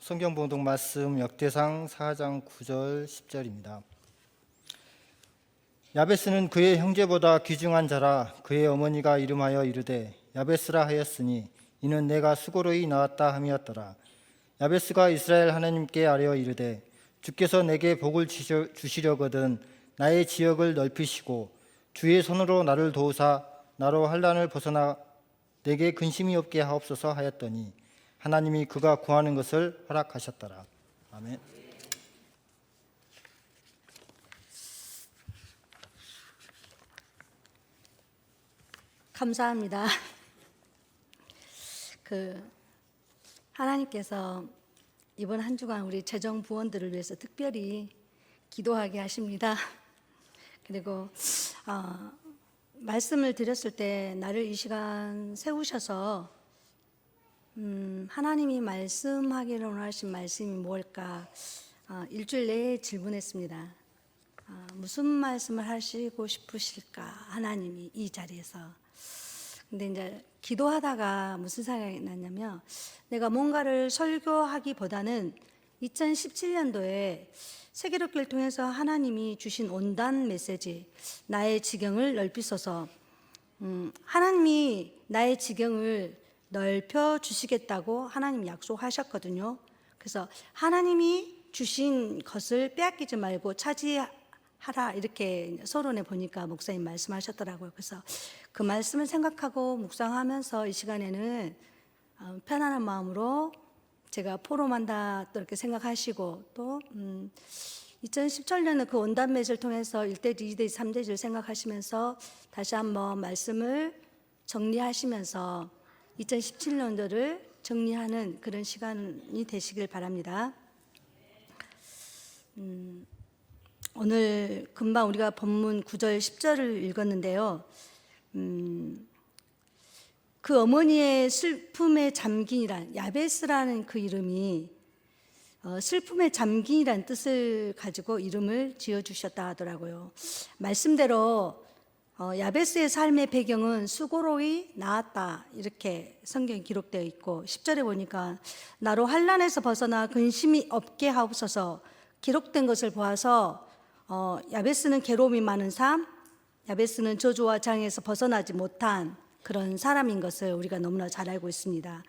성경 봉독 말씀 역대상 4장 9절 10절입니다. 야베스는 그의 형제보다 귀중한 자라. 그의 어머니가 이름하여 이르되 야베스라 하였으니 이는 내가 수고로이 낳았다 함이었더라. 야베스가 이스라엘 하나님께 아뢰어 이르되 주께서 내게 복을 주시려거든 나의 지역을 넓히시고 주의 손으로 나를 도우사 나로 환난을 벗어나 내게 근심이 없게 하옵소서 하였더니 하나님이 그가 구하는 것을 허락하셨더라. 아멘. 감사합니다. 하나님께서 이번 한 주간 우리 재정 부원들을 위해서 특별히 기도하게 하십니다. 그리고 말씀을 드렸을 때 나를 이 시간 세우셔서 하나님이 말씀하기를 원하신 말씀이 뭘까 일주일 내에 질문했습니다. 무슨 말씀을 하시고 싶으실까 하나님이 이 자리에서. 근데 이제 기도하다가 무슨 생각이 났냐면 내가 뭔가를 설교하기보다는 2017년도에 세계롭기를 통해서 하나님이 주신 온단 메시지 나의 지경을 넓히소서, 하나님이 나의 지경을 넓혀 주시겠다고 하나님 약속하셨거든요. 그래서 하나님이 주신 것을 빼앗기지 말고 차지하라 이렇게 서론에 보니까 목사님 말씀하셨더라고요. 그래서 그 말씀을 생각하고 묵상하면서 이 시간에는 편안한 마음으로 제가 포럼한다 또 이렇게 생각하시고 또 2017년에 그 온단 메시지를 통해서 1대 2대 3대를 생각하시면서 다시 한번 말씀을 정리하시면서 2017년도를 정리하는 그런 시간이 되시길 바랍니다. 오늘 금방 우리가 본문 9절 10절을 읽었는데요. 그 어머니의 슬픔에 잠긴이란 야베스라는 그 이름이 슬픔에 잠긴이란 뜻을 가지고 이름을 지어주셨다 하더라고요. 말씀대로 야베스의 삶의 배경은 수고로이 낳았다 이렇게 성경에 기록되어 있고 10절에 보니까 나로 환난에서 벗어나 근심이 없게 하옵소서 기록된 것을 보아서 야베스는 괴로움이 많은 삶, 야베스는 저주와 장애에서 벗어나지 못한 그런 사람인 것을 우리가 너무나 잘 알고 있습니다.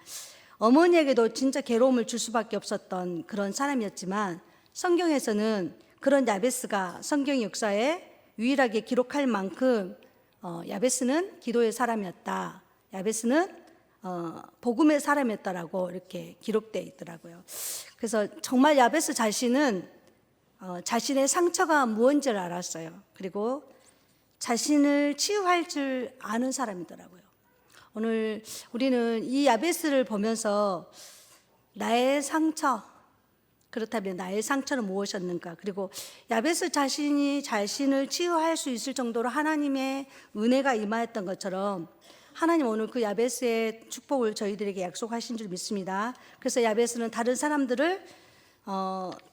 어머니에게도 진짜 괴로움을 줄 수밖에 없었던 그런 사람이었지만 성경에서는 그런 야베스가 성경 역사에 유일하게 기록할 만큼 야베스는 기도의 사람이었다. 야베스는 복음의 사람이었다라고 이렇게 기록되어 있더라고요. 그래서 정말 야베스 자신은 자신의 상처가 무언지를 알았어요. 그리고 자신을 치유할 줄 아는 사람이더라고요. 오늘 우리는 이 야베스를 보면서 나의 상처, 그렇다면 나의 상처는 무엇이었는가? 그리고 야베스 자신이 자신을 치유할 수 있을 정도로 하나님의 은혜가 임하였던 것처럼 하나님 오늘 그 야베스의 축복을 저희들에게 약속하신 줄 믿습니다. 그래서 야베스는 다른 사람들을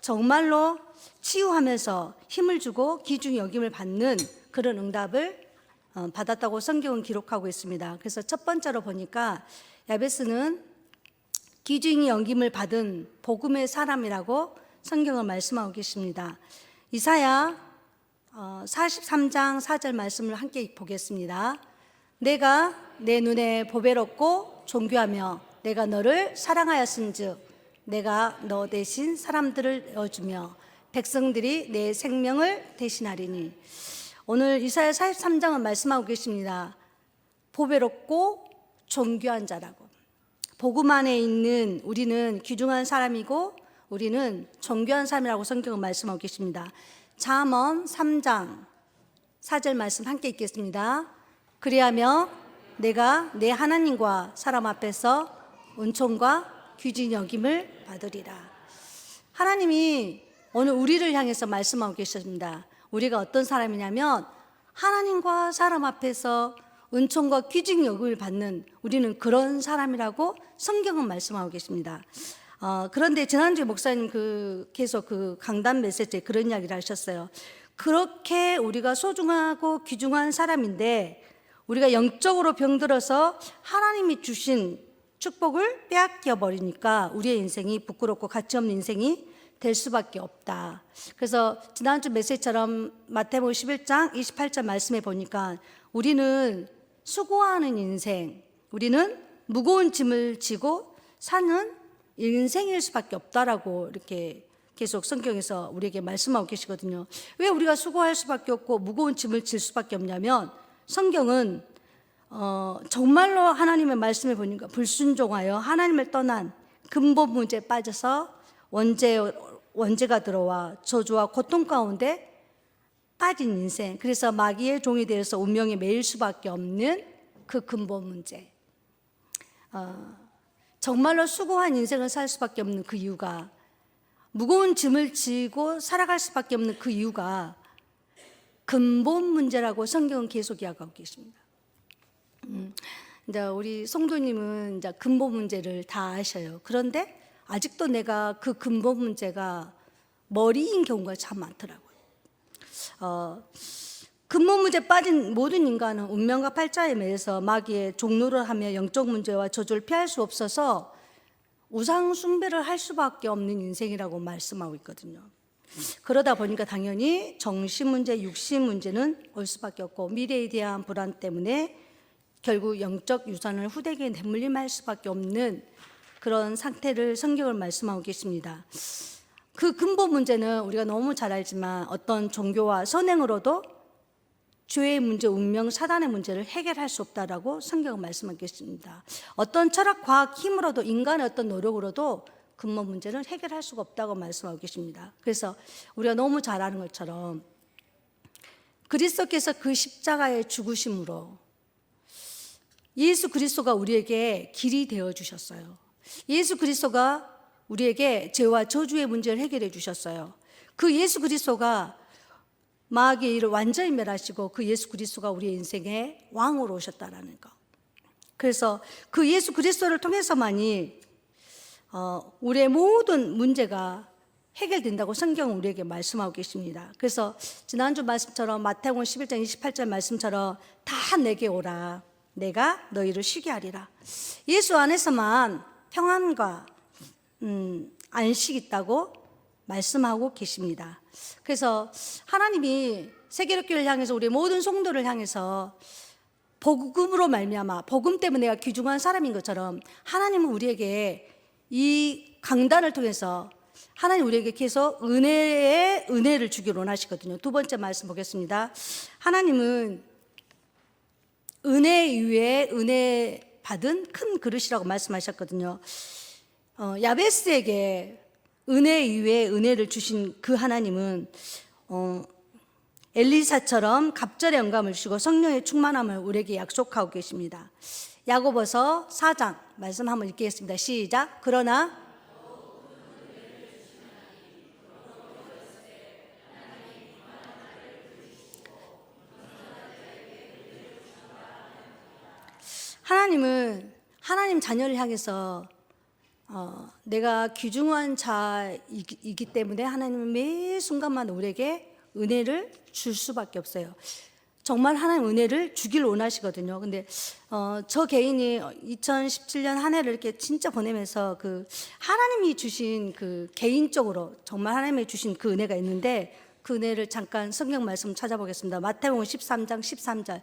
정말로 치유하면서 힘을 주고 귀중히 여김을 받는 그런 응답을 받았다고 성경은 기록하고 있습니다. 그래서 첫 번째로 보니까 야베스는 귀중히 여김을 받은 복음의 사람이라고 성경은 말씀하고 계십니다. 이사야 43장 4절 말씀을 함께 보겠습니다. 내가 내 눈에 보배롭고 존귀하며 내가 너를 사랑하였은즉 내가 너 대신 사람들을 내어주며 백성들이 내 생명을 대신하리니. 오늘 이사야 43장은 말씀하고 계십니다. 보배롭고 존귀한 자라고. 복음 안에 있는 우리는 귀중한 사람이고 우리는 존귀한 사람이라고 성경은 말씀하고 계십니다. 잠언 3장 4절 말씀 함께 읽겠습니다. 그리하며 내가 내 하나님과 사람 앞에서 은총과 귀중히 여김을 받으리라. 하나님이 오늘 우리를 향해서 말씀하고 계십니다. 우리가 어떤 사람이냐면 하나님과 사람 앞에서 은총과 귀중히 여김을 받는 우리는 그런 사람이라고 성경은 말씀하고 계십니다. 그런데 지난주에 목사님 계속 강단 메시지에 그런 이야기를 하셨어요. 그렇게 우리가 소중하고 귀중한 사람인데 우리가 영적으로 병들어서 하나님이 주신 축복을 빼앗겨 버리니까 우리의 인생이 부끄럽고 가치 없는 인생이 될 수밖에 없다. 그래서 지난주 메시지처럼 마태복음 11장 28절 말씀해 보니까 우리는 수고하는 인생, 우리는 무거운 짐을 지고 사는 인생일 수밖에 없다라고 이렇게 계속 성경에서 우리에게 말씀하고 계시거든요. 왜 우리가 수고할 수밖에 없고 무거운 짐을 질 수밖에 없냐면 성경은 정말로 하나님의 말씀을 보니까 불순종하여 하나님을 떠난 근본 문제에 빠져서 원죄가 들어와 저주와 고통 가운데 빠진 인생, 그래서 마귀의 종이 되어서 운명에 매일 수밖에 없는 그 근본 문제, 정말로 수고한 인생을 살 수밖에 없는 그 이유가, 무거운 짐을 지고 살아갈 수밖에 없는 그 이유가 근본 문제라고 성경은 계속 이야기하고 계십니다. 이제 우리 성도님은 이제 근본 문제를 다 아셔요. 그런데 아직도 내가 그 근본 문제가 머리인 경우가 참 많더라고요. 근본 문제에 빠진 모든 인간은 운명과 팔자에 매여서 마귀의 종노를 하며 영적 문제와 저주를 피할 수 없어서 우상 숭배를 할 수밖에 없는 인생이라고 말씀하고 있거든요. 그러다 보니까 당연히 정신 문제, 육신 문제는 올 수밖에 없고 미래에 대한 불안 때문에 결국 영적 유산을 후대에게 내물림할 수밖에 없는 그런 상태를 성경을 말씀하고 계십니다. 그 근본 문제는 우리가 너무 잘 알지만 어떤 종교와 선행으로도 죄의 문제, 운명, 사단의 문제를 해결할 수 없다라고 성경은 말씀하고 계십니다. 어떤 철학, 과학 힘으로도, 인간의 어떤 노력으로도 근본 문제는 해결할 수가 없다고 말씀하고 계십니다. 그래서 우리가 너무 잘 아는 것처럼 그리스도께서 그 십자가의 죽으심으로 예수 그리스도가 우리에게 길이 되어 주셨어요. 예수 그리스도가 우리에게 죄와 저주의 문제를 해결해 주셨어요. 그 예수 그리스도가 마귀의 일을 완전히 멸하시고 그 예수 그리스도가 우리의 인생의 왕으로 오셨다라는 거. 그래서 그 예수 그리스도를 통해서만이 우리의 모든 문제가 해결된다고 성경은 우리에게 말씀하고 계십니다. 그래서 지난주 말씀처럼 마태복음 11장 28절 말씀처럼 다 내게 오라. 내가 너희를 쉬게 하리라. 예수 안에서만 평안과 안식이 있다고 말씀하고 계십니다. 그래서 하나님이 세계교회를 향해서 우리 모든 성도를 향해서 복음으로 말미암아 복음 때문에 내가 귀중한 사람인 것처럼 하나님은 우리에게 이 강단을 통해서 하나님 우리에게 계속 은혜를 주기를 원하시거든요. 두 번째 말씀 보겠습니다. 하나님은 은혜 위에 은혜 받은 큰 그릇이라고 말씀하셨거든요. 야베스에게 은혜 위에 은혜를 주신 그 하나님은 엘리사처럼 갑절의 영감을 주시고 성령의 충만함을 우리에게 약속하고 계십니다. 야고보서 4장 말씀 한번 읽겠습니다. 시작. 그러나 하나님은 하나님 자녀를 향해서 내가 귀중한 자이기 때문에 하나님은 매 순간마다 우리에게 은혜를 줄 수밖에 없어요. 정말 하나님 은혜를 주길 원하시거든요. 근데 저 개인이 2017년 한 해를 이렇게 진짜 보내면서 그 하나님이 주신 그 개인적으로 정말 하나님이 주신 그 은혜가 있는데 그 은혜를 잠깐 성경 말씀 찾아보겠습니다. 마태복음 13장 13절.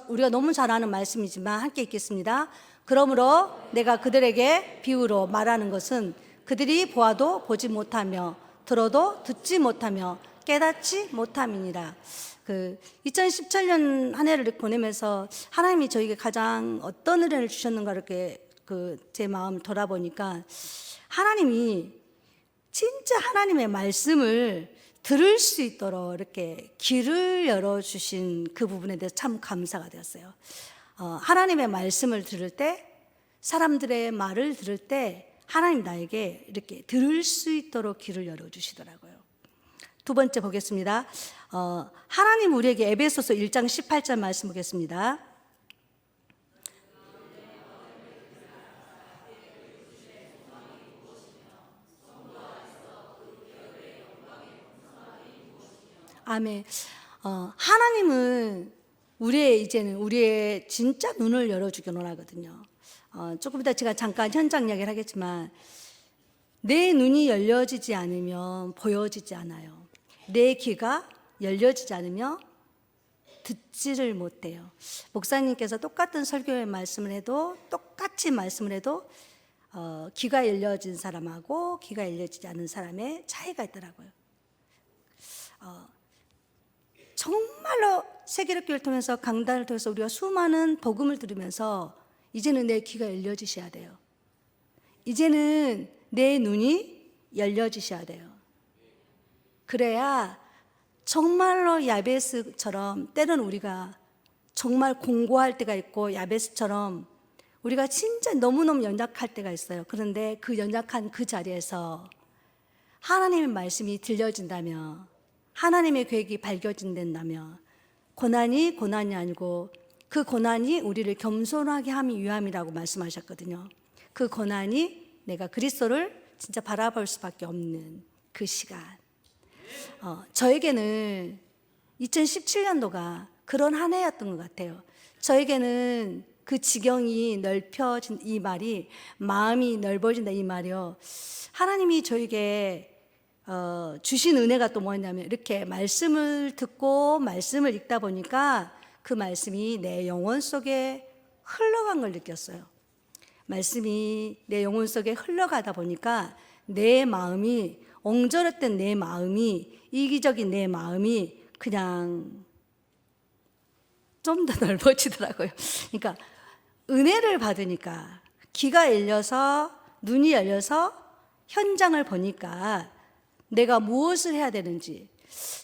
우리가 너무 잘 아는 말씀이지만 함께 읽겠습니다. 그러므로 내가 그들에게 비유로 말하는 것은 그들이 보아도 보지 못하며 들어도 듣지 못하며 깨닫지 못함이니라. 그 2017년 한 해를 보내면서 하나님이 저에게 가장 어떤 은혜를 주셨는가 이렇게 제 마음을 돌아보니까 하나님이 진짜 하나님의 말씀을 들을 수 있도록 이렇게 길을 열어주신 그 부분에 대해서 참 감사가 되었어요. 하나님의 말씀을 들을 때, 사람들의 말을 들을 때 하나님 나에게 이렇게 들을 수 있도록 길을 열어주시더라고요. 두 번째 보겠습니다. 하나님 우리에게 에베소서 1장 18절 말씀 보겠습니다. 아멘. 하나님은 우리의 진짜 눈을 열어주길 원하거든요. 조금 이따 제가 잠깐 현장 이야기를 하겠지만 내 눈이 열려지지 않으면 보여지지 않아요. 내 귀가 열려지지 않으면 듣지를 못해요. 목사님께서 똑같은 설교의 말씀을 해도 똑같이 말씀을 해도 귀가 열려진 사람하고 귀가 열려지지 않은 사람의 차이가 있더라고요. 정말로 세계력교를 통해서 강단을 통해서 우리가 수많은 복음을 들으면서 이제는 내 귀가 열려지셔야 돼요. 이제는 내 눈이 열려지셔야 돼요. 그래야 정말로 야베스처럼 때로는 우리가 정말 공고할 때가 있고 야베스처럼 우리가 진짜 너무너무 연약할 때가 있어요. 그런데 그 연약한 그 자리에서 하나님의 말씀이 들려진다면 하나님의 계획이 발견된다면 고난이 아니고 그 고난이 우리를 겸손하게 함이 위함이라고 말씀하셨거든요. 그 고난이 내가 그리스도를 진짜 바라볼 수밖에 없는 그 시간. 저에게는 2017년도가 그런 한 해였던 것 같아요. 저에게는 그 지경이 넓혀진 이 말이 마음이 넓어진다 이 말이요. 하나님이 저에게 주신 은혜가 또 뭐냐면 이렇게 말씀을 듣고 말씀을 읽다 보니까 그 말씀이 내 영혼 속에 흘러간 걸 느꼈어요. 말씀이 내 영혼 속에 흘러가다 보니까 내 마음이 옹졸했던 내 마음이 이기적인 내 마음이 그냥 좀 더 넓어지더라고요. 그러니까 은혜를 받으니까 귀가 열려서 눈이 열려서 현장을 보니까 내가 무엇을 해야 되는지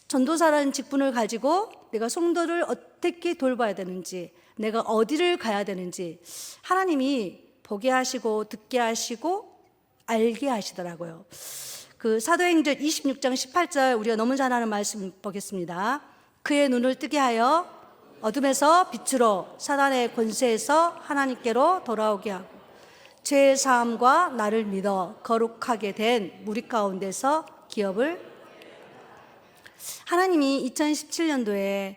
전도사라는 직분을 가지고 내가 성도를 어떻게 돌봐야 되는지 내가 어디를 가야 되는지 하나님이 보게 하시고 듣게 하시고 알게 하시더라고요. 그 사도행전 26장 18절 우리가 너무 잘 아는 말씀 보겠습니다. 그의 눈을 뜨게 하여 어둠에서 빛으로 사단의 권세에서 하나님께로 돌아오게 하고 죄의 사함과 나를 믿어 거룩하게 된 무리 가운데서 기업을 하나님이 2017년도에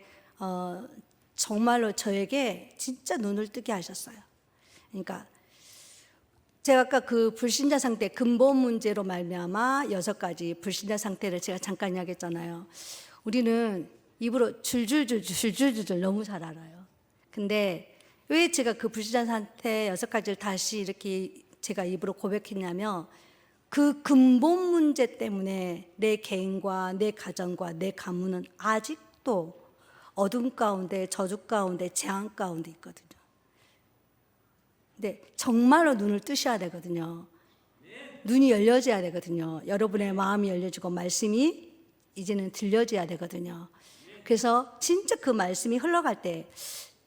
정말로 저에게 진짜 눈을 뜨게 하셨어요. 그러니까 제가 아까 그 불신자 상태 근본 문제로 말미암아 6가지 불신자 상태를 제가 잠깐 이야기했잖아요. 우리는 입으로 줄줄줄 너무 잘 알아요. 근데 왜 제가 그 불신자 상태 6가지를 다시 이렇게 제가 입으로 고백했냐면 그 근본 문제 때문에 내 개인과 내 가정과 내 가문은 아직도 어둠 가운데 저주 가운데 재앙 가운데 있거든요. 근데 정말로 눈을 뜨셔야 되거든요. 눈이 열려져야 되거든요. 여러분의 마음이 열려지고 말씀이 이제는 들려져야 되거든요. 그래서 진짜 그 말씀이 흘러갈 때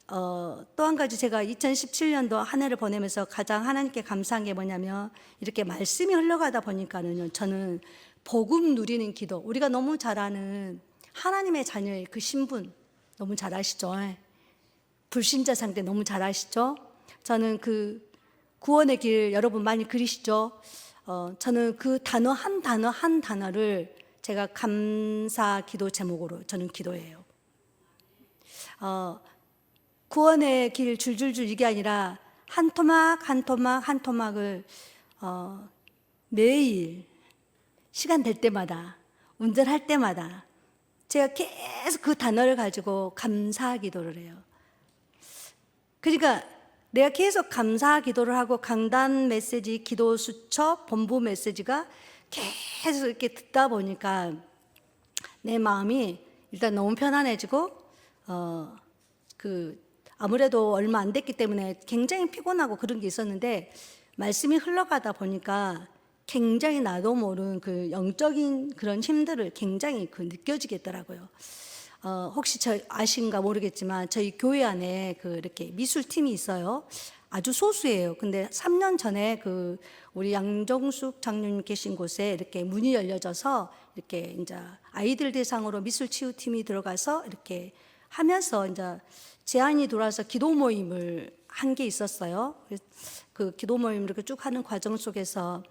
또 한 가지 제가 2017년도 한 해를 보내면서 가장 하나님께 감사한 게 뭐냐면 이렇게 말씀이 흘러가다 보니까는 저는 복음 누리는 기도 우리가 너무 잘 아는 하나님의 자녀의 그 신분 너무 잘 아시죠? 불신자 상태 너무 잘 아시죠? 저는 그 구원의 길 여러분 많이 그리시죠? 저는 그 단어 한 단어를 제가 감사 기도 제목으로 저는 기도해요. 구원의 길 줄줄줄 이게 아니라 한 토막 한 토막을 매일 시간 될 때마다 운전할 때마다 제가 계속 그 단어를 가지고 감사 기도를 해요. 그러니까 내가 계속 감사 기도를 하고 강단 메시지, 기도 수첩, 본부 메시지가 계속 이렇게 듣다 보니까 내 마음이 일단 너무 편안해지고 아무래도 얼마 안 됐기 때문에 굉장히 피곤하고 그런 게 있었는데 말씀이 흘러가다 보니까 굉장히 나도 모르는 그 영적인 그런 힘들을 굉장히 느껴지겠더라고요. 혹시 아신가 모르겠지만 저희 교회 안에 이렇게 미술팀이 있어요. 아주 소수예요. 근데 3년 전에 우리 양정숙 장로님 계신 곳에 이렇게 문이 열려져서 이렇게 이제 아이들 대상으로 미술 치유팀이 들어가서 이렇게 하면서 이제 제안이 들어와서 기도 모임을 한 게 있었어요. 그 기도 모임 이렇게 쭉 하는 과정 속에서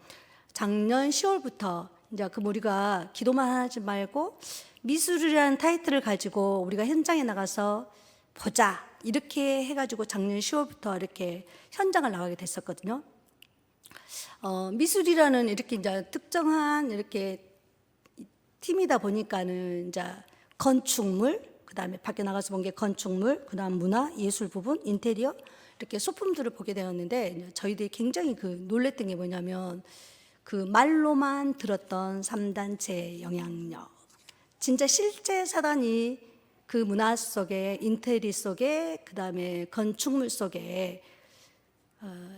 작년 10월부터 이제 우리가 기도만 하지 말고 미술이라는 타이틀을 가지고 우리가 현장에 나가서 보자 이렇게 해가지고 작년 10월부터 이렇게 현장을 나가게 됐었거든요. 미술이라는 이렇게 이제 특정한 이렇게 팀이다 보니까는 이제 건축물, 그다음에 밖에 나가서 본 게 건축물, 그다음 문화, 예술 부분, 인테리어 이렇게 소품들을 보게 되었는데 저희들이 굉장히 놀랬던 게 뭐냐면 그 말로만 들었던 3단체 영향력, 진짜 실제 사단이 그 문화 속에, 인테리어 속에, 그다음에 건축물 속에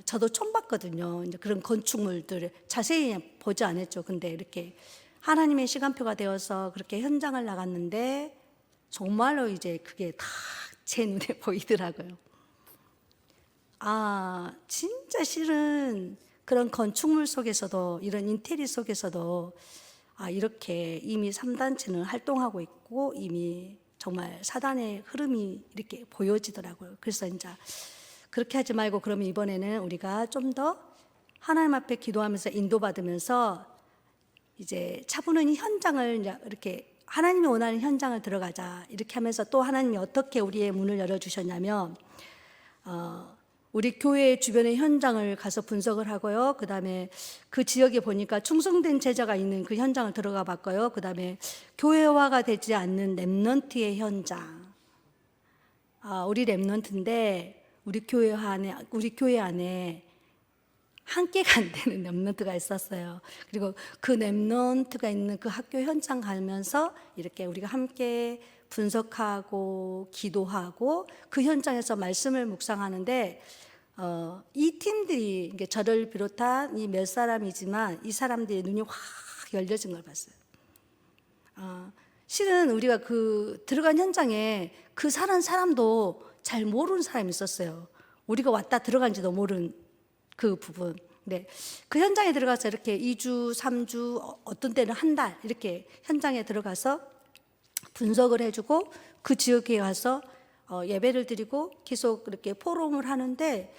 저도 처음 봤거든요. 이제 그런 건축물들을 자세히 보지 않았죠. 근데 이렇게 하나님의 시간표가 되어서 그렇게 현장을 나갔는데 정말로 이제 그게 다 제 눈에 보이더라고요. 진짜 실은 그런 건축물 속에서도, 이런 인테리어 속에서도 이렇게 이미 3단체는 활동하고 있고 이미 정말 사단의 흐름이 이렇게 보여지더라고요. 그래서 이제 그렇게 하지 말고 그러면 이번에는 우리가 좀 더 하나님 앞에 기도하면서 인도받으면서 이제 차분히 현장을 이제 이렇게 하나님이 원하는 현장을 들어가자 이렇게 하면서 또 하나님이 어떻게 우리의 문을 열어주셨냐면 우리 교회 주변의 현장을 가서 분석을 하고요. 그 다음에 그 지역에 보니까 충성된 제자가 있는 그 현장을 들어가 봤고요. 그 다음에 교회화가 되지 않는 렘넌트의 현장. 우리 렘넌트인데 우리 교회 안에 한 개가 안 되는 렘넌트가 있었어요. 그리고 그 렘넌트가 있는 그 학교 현장 가면서 이렇게 우리가 함께 분석하고 기도하고 그 현장에서 말씀을 묵상하는데 이 팀들이 저를 비롯한 이 몇 사람이지만 이 사람들의 눈이 확 열려진 걸 봤어요. 실은 우리가 그 들어간 현장에 그 사는 사람도 잘 모르는 사람이 있었어요. 우리가 왔다 들어간지도 모르는 그 부분. 네. 그 현장에 들어가서 이렇게 2주, 3주, 어떤 때는 한 달 이렇게 현장에 들어가서 분석을 해주고 그 지역에 가서 예배를 드리고 계속 그렇게 포럼을 하는데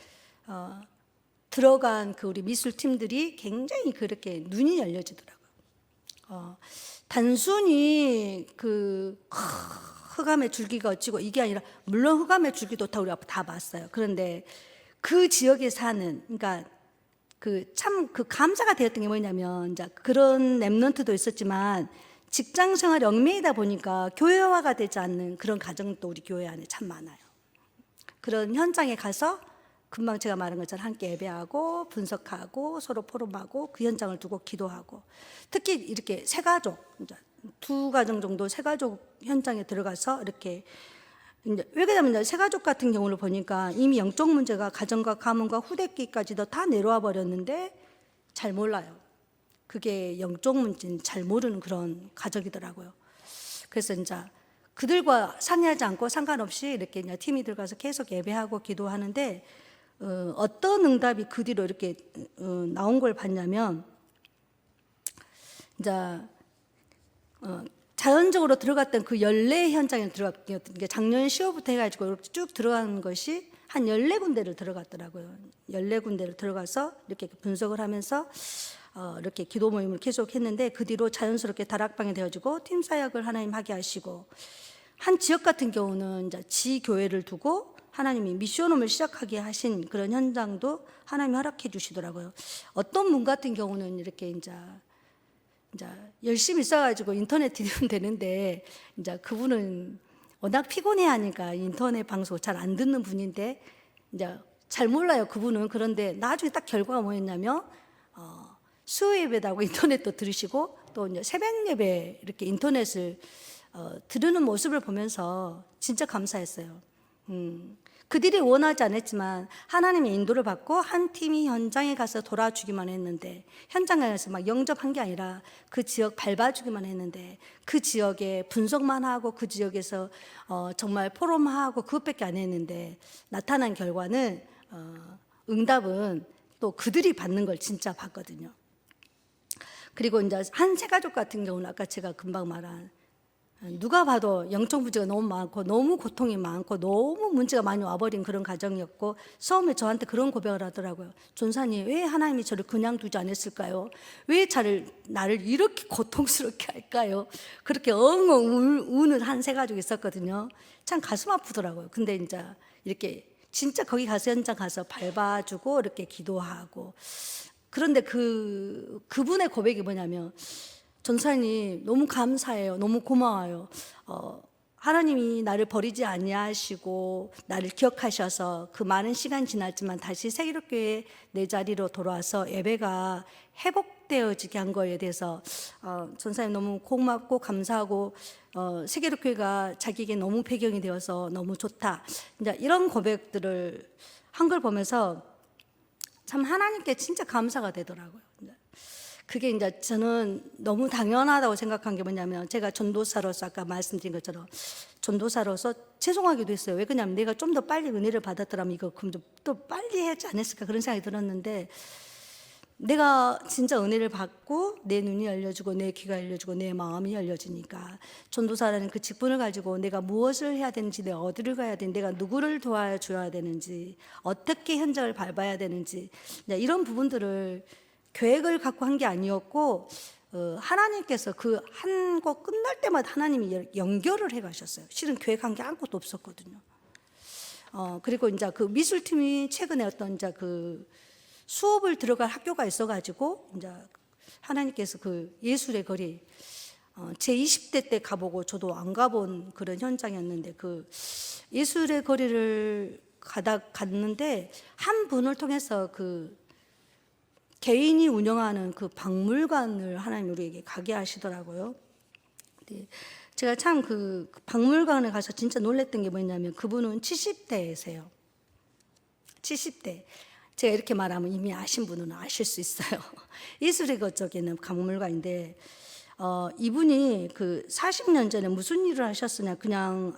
들어간 그 우리 미술 팀들이 굉장히 그렇게 눈이 열려지더라고요. 단순히 그 흑암의 줄기가 어찌고 이게 아니라 물론 흑암의 줄기도 다 우리가 다 봤어요. 그런데 그 지역에 사는 그러니까 그 감사가 되었던 게 뭐냐면 이제 그런 렘넌트도 있었지만 직장 생활이 얽매이다 보니까 교회화가 되지 않는 그런 가정도 우리 교회 안에 참 많아요. 그런 현장에 가서 금방 제가 말한 것처럼 함께 예배하고 분석하고 서로 포럼하고 그 현장을 두고 기도하고 특히 이렇게 세 가족, 두 가정 정도 세 가족 현장에 들어가서 이렇게 왜 그러냐면 세 가족 같은 경우를 보니까 이미 영적 문제가 가정과 가문과 후대기까지도 다 내려와 버렸는데 잘 몰라요. 그게 영적 문제는 잘 모르는 그런 가족이더라고요. 그래서 이제 그들과 상의하지 않고 상관없이 이렇게 이제 팀이 들어가서 계속 예배하고 기도하는데 어떤 응답이 그 뒤로 이렇게 나온 걸 봤냐면 이제 자연적으로 들어갔던 그 연례 현장에 들어갔던 게 작년 10월부터 해가지고 이렇게 쭉 들어가는 것이 한 14군데를 들어갔더라고요. 14군데를 들어가서 이렇게 분석을 하면서 이렇게 기도 모임을 계속 했는데 그 뒤로 자연스럽게 다락방이 되어지고 팀 사역을 하나님 하게 하시고 한 지역 같은 경우는 이제 지교회를 두고 하나님이 미션홈을 시작하게 하신 그런 현장도 하나님이 허락해 주시더라고요. 어떤 분 같은 경우는 이렇게 이제 열심히 써가지고 인터넷 들으면 되는데 이제 그분은 워낙 피곤해 하니까 인터넷 방송 잘 안 듣는 분인데 이제 잘 몰라요 그분은. 그런데 나중에 딱 결과가 뭐였냐면 수요 예배다고 인터넷도 들으시고 또 이제 새벽 예배 이렇게 인터넷을 들으는 모습을 보면서 진짜 감사했어요. 그들이 원하지 않았지만 하나님의 인도를 받고 한 팀이 현장에 가서 돌아주기만 했는데 현장에 가서 막 영접한 게 아니라 그 지역 밟아주기만 했는데 그 지역에 분석만 하고 그 지역에서 정말 포럼하고 그것밖에 안 했는데 나타난 결과는 응답은 또 그들이 받는 걸 진짜 봤거든요. 그리고 이제 한 세 가족 같은 경우는 아까 제가 금방 말한 누가 봐도 영적 문제가 너무 많고 너무 고통이 많고 너무 문제가 많이 와버린 그런 가정이었고 처음에 저한테 그런 고백을 하더라고요. 전사님, 왜 하나님이 저를 그냥 두지 않았을까요? 왜 나를 이렇게 고통스럽게 할까요? 그렇게 엉엉 우는 한 세 가족이 있었거든요. 참 가슴 아프더라고요. 근데 이제 이렇게 진짜 거기 가서 현장 가서 밟아주고 이렇게 기도하고, 그런데 그분의 고백이 뭐냐면, 전사님 너무 감사해요. 너무 고마워요. 하나님이 나를 버리지 아니하시고 나를 기억하셔서 그 많은 시간 지났지만 다시 세계롭교회 내 자리로 돌아와서 예배가 회복되어지게 한 거에 대해서 전사님 너무 고맙고 감사하고, 세계롭교회가 자기에게 너무 배경이 되어서 너무 좋다. 이제 이런 고백들을 한 걸 보면서 참 하나님께 진짜 감사가 되더라고요. 그게 이제 저는 너무 당연하다고 생각한 게 뭐냐면, 제가 전도사로서 아까 말씀드린 것처럼 전도사로서 죄송하기도 했어요. 왜 그러냐면 내가 좀 더 빨리 은혜를 받았더라면 이거 그럼 또 빨리 하지 않았을까 그런 생각이 들었는데, 내가 진짜 은혜를 받고 내 눈이 열려지고 내 귀가 열려지고 내 마음이 열려지니까 전도사라는 그 직분을 가지고 내가 무엇을 해야 되는지, 내가 어디를 가야 되는지, 내가 누구를 도와줘야 되는지, 어떻게 현장을 밟아야 되는지, 이런 부분들을 계획을 갖고 한 게 아니었고, 하나님께서 그 한 거 끝날 때마다 하나님이 연결을 해 가셨어요. 실은 계획한 게 아무것도 없었거든요. 그리고 이제 그 미술팀이 최근에 어떤 이제 그 수업을 들어갈 학교가 있어가지고, 이제 하나님께서 그 예술의 거리, 제 20대 때 가보고 저도 안 가본 그런 현장이었는데, 그 예술의 거리를 갔는데 한 분을 통해서 그 개인이 운영하는 그 박물관을 하나님 우리에게 가게 하시더라고요. 네. 제가 참 그 박물관에 가서 진짜 놀랬던 게 뭐냐면, 그분은 70대이세요. 70대. 제가 이렇게 말하면 이미 아신 분은 아실 수 있어요. 예술의 그쪽에는 박물관인데, 이분이 그 40년 전에 무슨 일을 하셨으냐, 그냥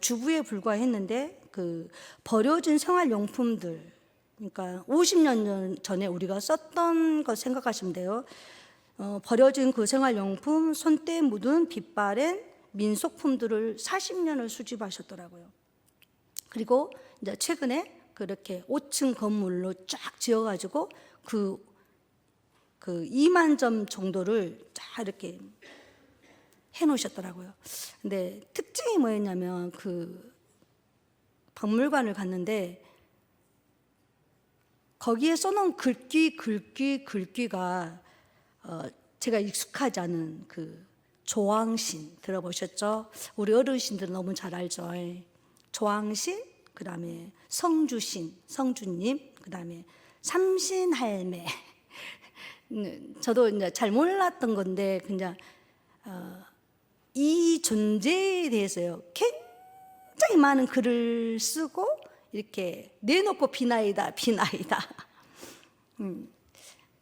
주부에 불과했는데, 그 버려진 생활용품들, 그러니까 50년 전에 우리가 썼던 거 생각하시면 돼요. 버려진 그 생활용품, 손때 묻은 빛바랜 민속품들을 40년을 수집하셨더라고요. 그리고 이제 최근에 그렇게 5층 건물로 쫙 지어가지고 그 2만 점 정도를 쫙 이렇게 해놓으셨더라고요. 근데 특징이 뭐였냐면, 그 박물관을 갔는데 거기에 써놓은 글귀가 제가 익숙하지 않은 그 조항신 들어보셨죠? 우리 어르신들은 너무 잘 알죠. 조항신, 그 다음에 성주님, 그 다음에 삼신할매. 저도 이제 잘 몰랐던 건데, 그냥 이 존재에 대해서요 굉장히 많은 글을 쓰고 이렇게 내놓고 비나이다.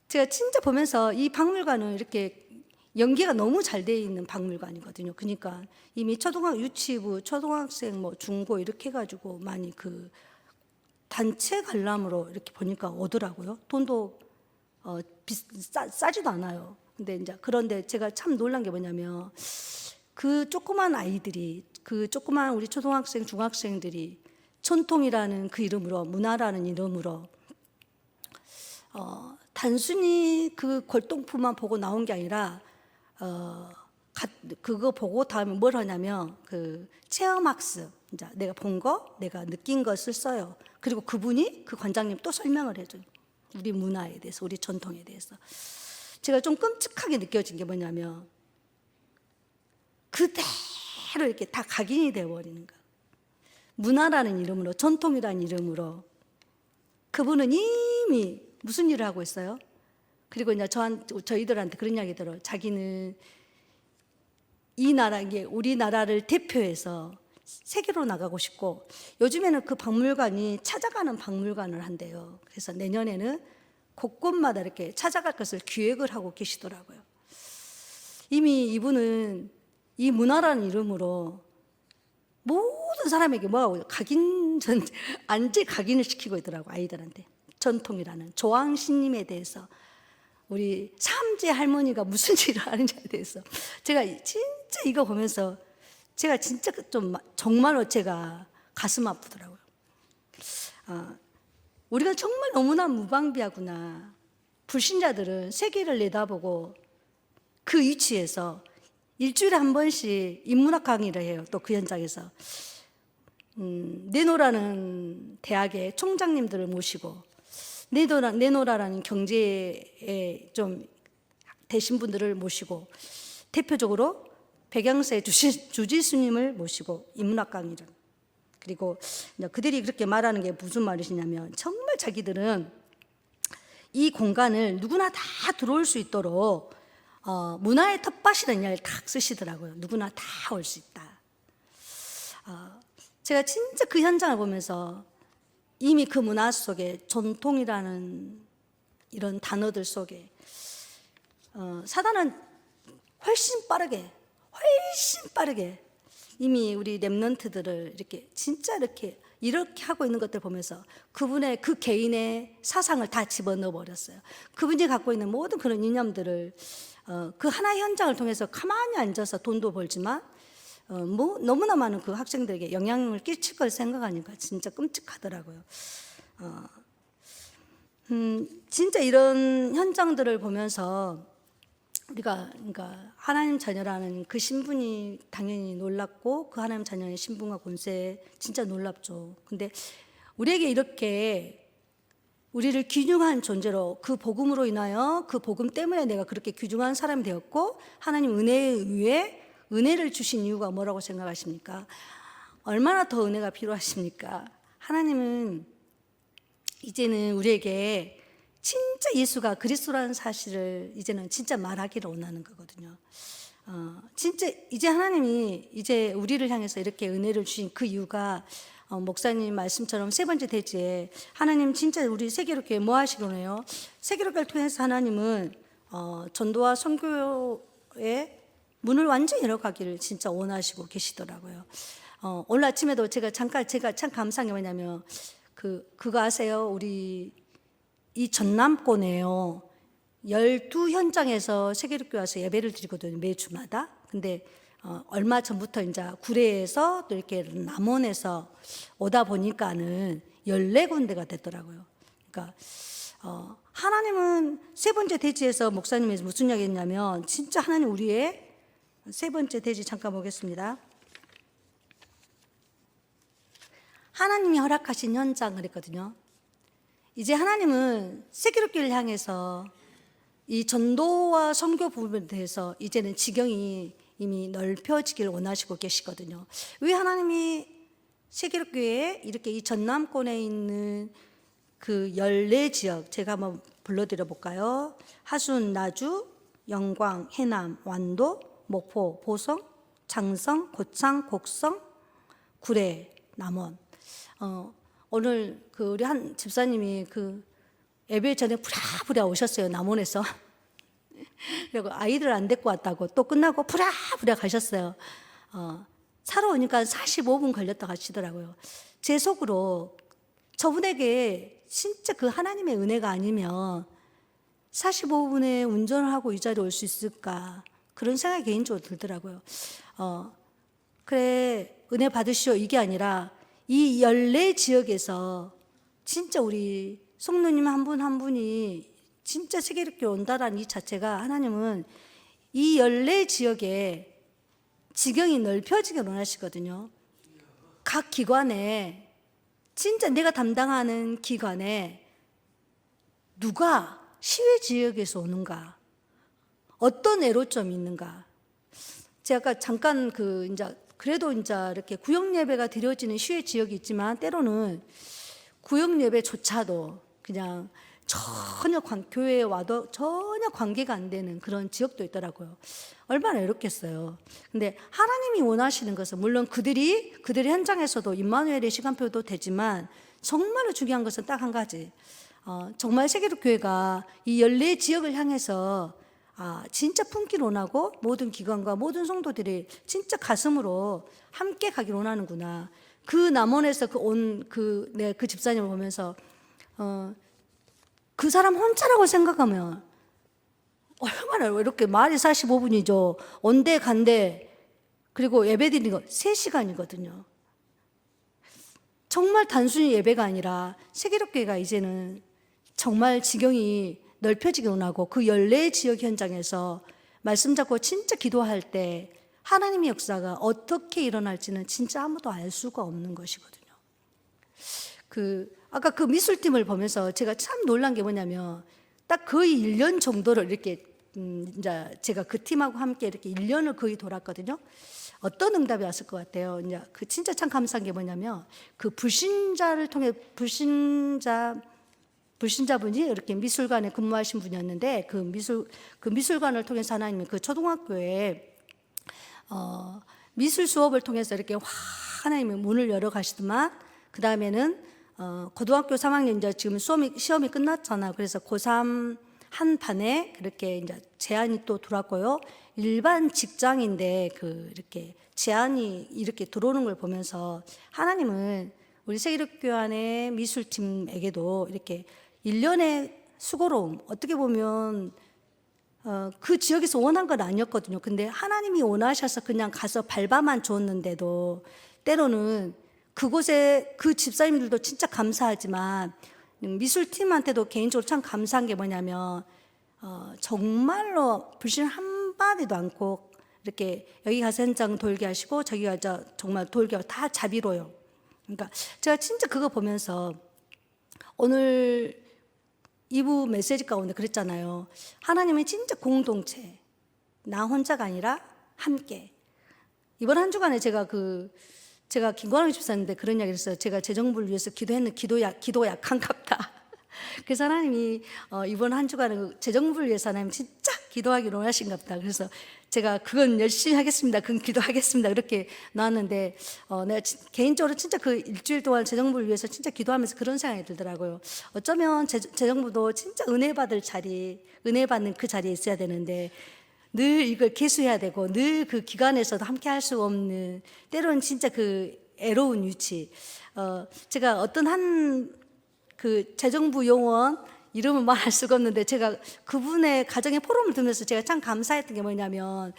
제가 진짜 보면서 이 박물관은 이렇게 연계가 너무 잘 돼 있는 박물관이거든요. 그러니까 이미 유치부, 초등학생, 뭐 중고 이렇게 해가지고 많이 그 단체 관람으로 이렇게 보니까 오더라고요. 돈도 싸지도 않아요. 그런데 제가 참 놀란 게 뭐냐면, 그 조그만 아이들이, 그 조그만 우리 초등학생, 중학생들이 전통이라는 그 이름으로, 문화라는 이름으로 단순히 그 골동품만 보고 나온 게 아니라 그거 보고 다음에 뭘 하냐면 그 체험학습, 이제 내가 본 거, 내가 느낀 것을 써요. 그리고 그분이, 그 관장님 또 설명을 해줘요. 우리 문화에 대해서, 우리 전통에 대해서. 제가 좀 끔찍하게 느껴진 게 뭐냐면, 그대로 이렇게 다 각인이 되어버리는 거예요. 문화라는 이름으로, 전통이라는 이름으로 그분은 이미 무슨 일을 하고 있어요? 그리고 이제 저희들한테 그런 이야기 들어요. 자기는 이 나라, 이게 우리나라를 대표해서 세계로 나가고 싶고, 요즘에는 그 박물관이 찾아가는 박물관을 한대요. 그래서 내년에는 곳곳마다 이렇게 찾아갈 것을 기획을 하고 계시더라고요. 이미 이분은 이 문화라는 이름으로 모든 사람에게 뭐하고 각인을 시키고 있더라고, 아이들한테. 전통이라는 조항신님에 대해서 우리 삼재 할머니가 무슨 일을 하는지에 대해서 제가 진짜 이거 보면서 제가 진짜 좀 정말로 제가 가슴 아프더라고요. 우리가 정말 너무나 무방비하구나. 불신자들은 세계를 내다보고 그 위치에서 일주일에 한 번씩 인문학 강의를 해요. 또 그 현장에서 네노라는 대학의 총장님들을 모시고 네노라라는 경제에 좀 되신 분들을 모시고 대표적으로 백양사의 주지스님을 모시고 인문학 강의를, 그리고 그들이 그렇게 말하는 게 무슨 말이시냐면 정말 자기들은 이 공간을 누구나 다 들어올 수 있도록 문화의 텃밭이라는 이야기를 딱 쓰시더라고요. 누구나 다 올 수 있다. 제가 진짜 그 현장을 보면서 이미 그 문화 속에 전통이라는 이런 단어들 속에 사단은 훨씬 빠르게 이미 우리 랩런트들을 이렇게 진짜 이렇게 하고 있는 것들 보면서 그분의 그 개인의 사상을 다 집어넣어 버렸어요. 그분이 갖고 있는 모든 그런 이념들을 그 하나의 현장을 통해서 가만히 앉아서 돈도 벌지만 뭐 너무나 많은 그 학생들에게 영향을 끼칠 걸 생각하니까 진짜 끔찍하더라고요. 진짜 이런 현장들을 보면서 우리가 그러니까 하나님 자녀라는 그 신분이 당연히 놀랍고 그 하나님 자녀의 신분과 권세 진짜 놀랍죠. 근데 우리에게 이렇게 우리를 귀중한 존재로 그 복음으로 인하여 그 복음 때문에 내가 그렇게 귀중한 사람이 되었고 하나님 은혜에 의해 은혜를 주신 이유가 뭐라고 생각하십니까? 얼마나 더 은혜가 필요하십니까? 하나님은 이제는 우리에게 진짜 예수가 그리스도라는 사실을 이제는 진짜 말하기를 원하는 거거든요. 진짜 이제 하나님이 이제 우리를 향해서 이렇게 은혜를 주신 그 이유가 목사님 말씀처럼 세 번째 대지에 하나님 진짜 우리 세계로교회 뭐 하시려네요? 세계로교회를 통해서 하나님은 전도와 선교의 문을 완전히 열어가기를 진짜 원하시고 계시더라고요. 오늘 아침에도 제가 참 감사한 게 뭐냐면 그거 아세요? 우리 이 전남권에요 12현장에서 세계로교회 와서 예배를 드리거든요, 매주마다. 근데 얼마 전부터 이제 구례에서 또 이렇게 남원에서 오다 보니까는 14군데가 됐더라고요. 그러니까 하나님은 세 번째 대지에서 목사님이 무슨 이야기 했냐면 진짜 하나님 우리의 세 번째 대지 잠깐 보겠습니다. 하나님이 허락하신 현장을 했거든요. 이제 하나님은 세계로교회를 향해서 이 전도와 선교 부분에 대해서 이제는 지경이 이미 넓혀지길 원하시고 계시거든요. 왜 하나님이 세계로교회에 이렇게 이 전남권에 있는 그 14지역 제가 한번 불러드려 볼까요? 하순, 나주, 영광, 해남, 완도, 목포, 보성, 장성, 고창, 곡성, 구례, 남원. 오늘 그 우리 한 집사님이 그 예배 전에 부랴부랴 오셨어요, 남원에서. 그리고 아이들 안 데리고 왔다고 또 끝나고 부랴부랴 가셨어요. 차로 오니까 45분 걸렸다 가시더라고요. 제 속으로 저분에게 진짜 그 하나님의 은혜가 아니면 45분에 운전을 하고 이 자리에 올 수 있을까, 그런 생각이 개인적으로 들더라고요. 그래 은혜 받으시오 이게 아니라 이 14지역에서 진짜 우리 성도님 한 분 한 분이 진짜 세계롭게 온다라는 이 자체가 하나님은 이 14지역에 지경이 넓혀지게 원하시거든요. 각 기관에 진짜 내가 담당하는 기관에 누가 시외 지역에서 오는가, 어떤 애로점이 있는가. 제가 아까 잠깐 그래도 이렇게 구역 예배가 드려지는 시외 지역이 있지만 때로는 구역 예배조차도 그냥 전혀 교회에 와도 전혀 관계가 안 되는 그런 지역도 있더라고요. 얼마나 외롭겠어요. 근데 하나님이 원하시는 것은 물론 그들의 현장에서도 임마누엘의 시간표도 되지만 정말로 중요한 것은 딱 한 가지. 정말 세계로교회가 이 14지역을 향해서 진짜 품기를 원하고 모든 기관과 모든 성도들이 진짜 가슴으로 함께 가기를 원하는구나. 그 남원에서 그 집사님을 보면서 그 사람 혼자라고 생각하면 얼마나 이렇게 말이 45분이죠. 온데 간데 그리고 예배 드리는 거 3시간이거든요. 정말 단순히 예배가 아니라 세계롭교회가 이제는 정말 지경이 넓혀지게 원하고 그 연례 지역 현장에서 말씀 잡고 진짜 기도할 때 하나님의 역사가 어떻게 일어날지는 진짜 아무도 알 수가 없는 것이거든요. 아까 그 미술팀을 보면서 제가 참 놀란 게 뭐냐면 딱 거의 1년 정도를 이렇게 이제 제가 그 팀하고 함께 이렇게 1년을 거의 돌았거든요. 어떤 응답이 왔을 것 같아요. 이제 그 진짜 참 감사한 게 뭐냐면 그 불신자를 통해 불신자분이 이렇게 미술관에 근무하신 분이었는데 그 미술관을 통해서 하나님이 그 초등학교에 미술 수업을 통해서 이렇게 하나님이 문을 열어 가시더만 그 다음에는 고등학교 3학년 이제 지금 시험이 끝났잖아요. 그래서 고3 한 반에 그렇게 이제 제안이 또 들어왔고요. 일반 직장인데 이렇게 제안이 이렇게 들어오는 걸 보면서 하나님은 우리 세계력교환의 미술팀에게도 이렇게 1년의 수고로움, 어떻게 보면 그 지역에서 원한 건 아니었거든요. 근데 하나님이 원하셔서 그냥 가서 밟아만 줬는데도 때로는 그곳에 그 집사님들도 진짜 감사하지만 미술팀한테도 개인적으로 참 감사한 게 뭐냐면 정말로 불신 한마디도 않고 이렇게 여기 가서 현장 돌게 하시고 저기 가서 정말 돌게 하고 다 자비로요. 그러니까 제가 진짜 그거 보면서 오늘 2부 메시지 가운데 그랬잖아요. 하나님은 진짜 공동체, 나 혼자가 아니라 함께. 이번 한 주간에 제가 김관영 집사님인데 그런 이야기를 했어요. 제가 재정부를 위해서 기도했는데 기도가 약한갑다. 그래서 하나님이 이번 한 주간에 재정부를 위해서 하나님 진짜 기도하기로 원하신갑다. 그래서 제가 그건 열심히 하겠습니다. 그건 기도하겠습니다. 그렇게 나왔는데 내가 개인적으로 진짜 그 일주일 동안 재정부를 위해서 진짜 기도하면서 그런 생각이 들더라고요. 어쩌면 재정부도 진짜 은혜 받는 그 자리에 있어야 되는데 늘 이걸 계수해야 되고 늘 그 기관에서도 함께 할 수 없는 때로는 진짜 그 애로운 위치. 제가 어떤 그 재정부 요원 이름은 말할 수가 없는데 제가 그분의 가정의 포럼을 들으면서 제가 참 감사했던 게 뭐냐면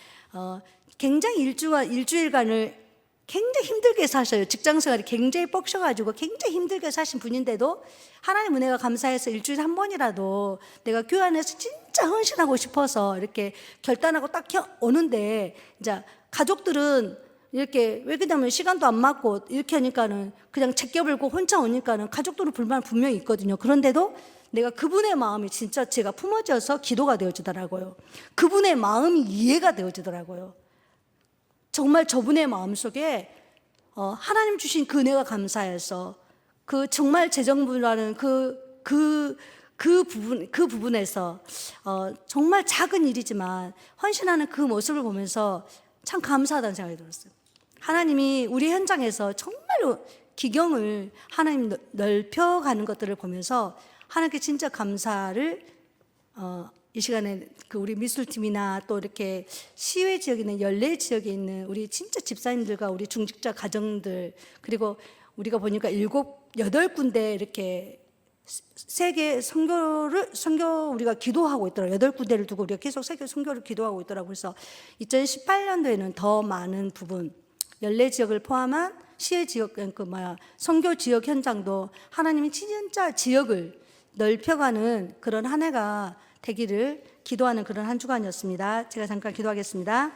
굉장히 일주일간을 굉장히 힘들게 사셔요. 직장생활이 굉장히 뻑셔가지고 굉장히 힘들게 사신 분인데도 하나님 은혜가 감사해서 일주일에 한 번이라도 내가 교회 안에서 진짜 헌신하고 싶어서 이렇게 결단하고 딱 오는데 이제 가족들은 이렇게 왜 그러냐면 시간도 안 맞고 이렇게 하니까는 그냥 제껴불고 혼자 오니까는 가족들은 불만 분명히 있거든요. 그런데도 내가 그분의 마음이 진짜 제가 품어져서 기도가 되어지더라고요. 그분의 마음이 이해가 되어지더라고요. 정말 저분의 마음속에 하나님 주신 그 은혜가 감사해서 그 정말 재정부라는 그 부분에서 정말 작은 일이지만 헌신하는 그 모습을 보면서 참 감사하다는 생각이 들었어요. 하나님이 우리 현장에서 정말로 기경을 하나님 넓혀가는 것들을 보면서 하나님께 진짜 감사를 이 시간에 그 우리 미술팀이나 또 이렇게 시외 지역에 있는 연례 지역에 있는 우리 진짜 집사님들과 우리 중직자 가정들 그리고 우리가 보니까 8군데 이렇게 세계 선교 우리가 기도하고 있더라고요. 8군데를 두고 우리가 계속 세계 선교를 기도하고 있더라고요. 그래서 2018년도에는 더 많은 부분 연례 지역을 포함한 시외 지역 선교 지역 현장도 하나님이 진짜 지역을 넓혀가는 그런 한 해가 되기를 기도하는 그런 한 주간이었습니다. 제가 잠깐 기도하겠습니다.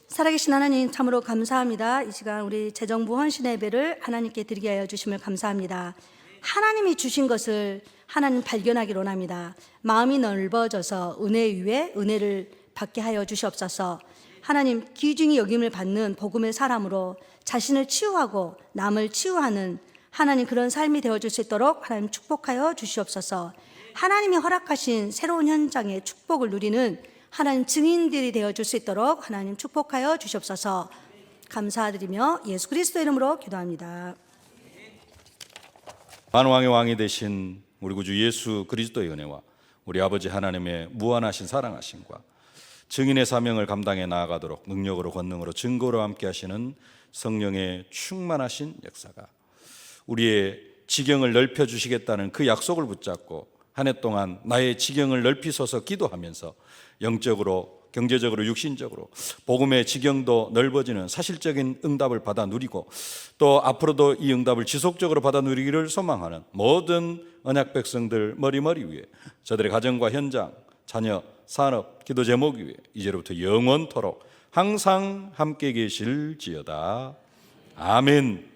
살아계신 하나님 참으로 감사합니다. 이 시간 우리 재정부 헌신 예배를 하나님께 드리게 하여 주심을 감사합니다. 하나님이 주신 것을 하나님 발견하기를 원합니다. 마음이 넓어져서 은혜 위에 은혜를 받게 하여 주시옵소서. 하나님 귀중히 여김을 받는 복음의 사람으로 자신을 치유하고 남을 치유하는 하나님 그런 삶이 되어줄 수 있도록 하나님 축복하여 주시옵소서. 하나님이 허락하신 새로운 현장의 축복을 누리는 하나님 증인들이 되어줄 수 있도록 하나님 축복하여 주시옵소서. 감사드리며 예수 그리스도 이름으로 기도합니다. 만왕의 왕이 되신 우리 구주 예수 그리스도의 은혜와 우리 아버지 하나님의 무한하신 사랑하심과 증인의 사명을 감당해 나아가도록 능력으로 권능으로 증거로 함께 하시는 성령의 충만하신 역사가 우리의 지경을 넓혀 주시겠다는 그 약속을 붙잡고 한 해 동안 나의 지경을 넓히소서 기도하면서 영적으로, 경제적으로, 육신적으로 복음의 지경도 넓어지는 사실적인 응답을 받아 누리고 또 앞으로도 이 응답을 지속적으로 받아 누리기를 소망하는 모든 언약 백성들 머리머리 위에 저들의 가정과 현장, 자녀, 산업, 기도 제목 위에 이제로부터 영원토록 항상 함께 계실지어다. 아멘.